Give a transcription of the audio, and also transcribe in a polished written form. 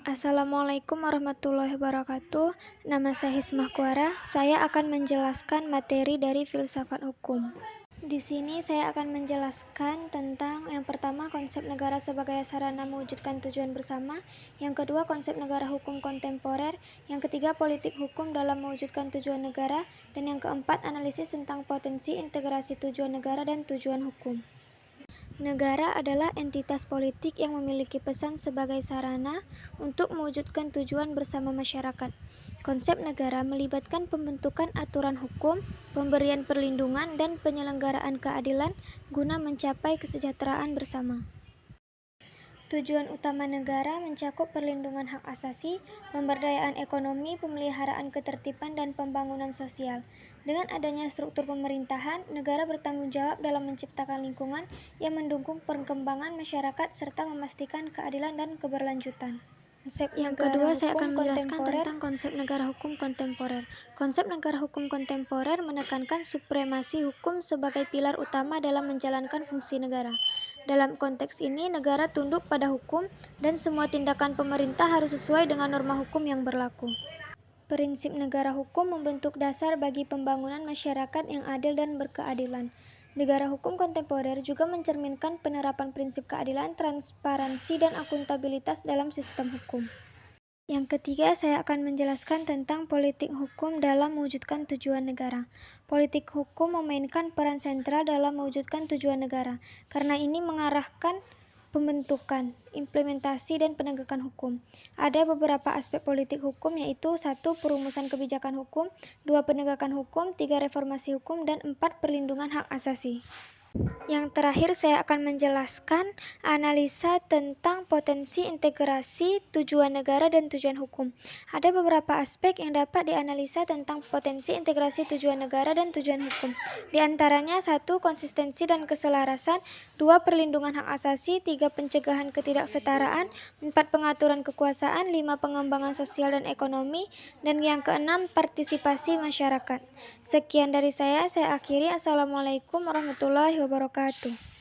Assalamualaikum warahmatullahi wabarakatuh. Nama saya Hismah Kuara. Saya akan menjelaskan materi dari filsafat hukum. Di sini saya akan menjelaskan tentang yang pertama konsep negara sebagai sarana mewujudkan tujuan bersama, yang kedua konsep negara hukum kontemporer, yang ketiga politik hukum dalam mewujudkan tujuan negara, dan yang keempat analisis tentang potensi integrasi tujuan negara dan tujuan hukum. Negara adalah entitas politik yang memiliki pesan sebagai sarana untuk mewujudkan tujuan bersama masyarakat. Konsep negara melibatkan pembentukan aturan hukum, pemberian perlindungan, dan penyelenggaraan keadilan guna mencapai kesejahteraan bersama. Tujuan utama negara mencakup perlindungan hak asasi, pemberdayaan ekonomi, pemeliharaan ketertiban, dan pembangunan sosial. Dengan adanya struktur pemerintahan, negara bertanggung jawab dalam menciptakan lingkungan yang mendukung perkembangan masyarakat serta memastikan keadilan dan keberlanjutan. Yang kedua, saya akan menjelaskan tentang konsep negara hukum kontemporer. Konsep negara hukum kontemporer menekankan supremasi hukum sebagai pilar utama dalam menjalankan fungsi negara. Dalam konteks ini, negara tunduk pada hukum dan semua tindakan pemerintah harus sesuai dengan norma hukum yang berlaku. Prinsip negara hukum membentuk dasar bagi pembangunan masyarakat yang adil dan berkeadilan. Negara hukum kontemporer juga mencerminkan penerapan prinsip keadilan, transparansi, dan akuntabilitas dalam sistem hukum. Yang ketiga, saya akan menjelaskan tentang politik hukum dalam mewujudkan tujuan negara. Politik hukum memainkan peran sentral dalam mewujudkan tujuan negara, karena ini mengarahkan pembentukan, implementasi, dan penegakan hukum. Ada beberapa aspek politik hukum, yaitu 1. Perumusan kebijakan hukum, 2. Penegakan hukum, 3. Reformasi hukum, dan 4. Perlindungan hak asasi. Yang terakhir, saya akan menjelaskan analisa tentang potensi integrasi tujuan negara dan tujuan hukum. Ada beberapa aspek yang dapat dianalisa tentang potensi integrasi tujuan negara dan tujuan hukum. Di antaranya 1. Konsistensi dan keselarasan, 2. Perlindungan hak asasi, 3. Pencegahan ketidaksetaraan, 4. Pengaturan kekuasaan, 5. Pengembangan sosial dan ekonomi, dan yang keenam, partisipasi masyarakat. Sekian dari saya akhiri. Assalamualaikum warahmatullahi wabarakatuh.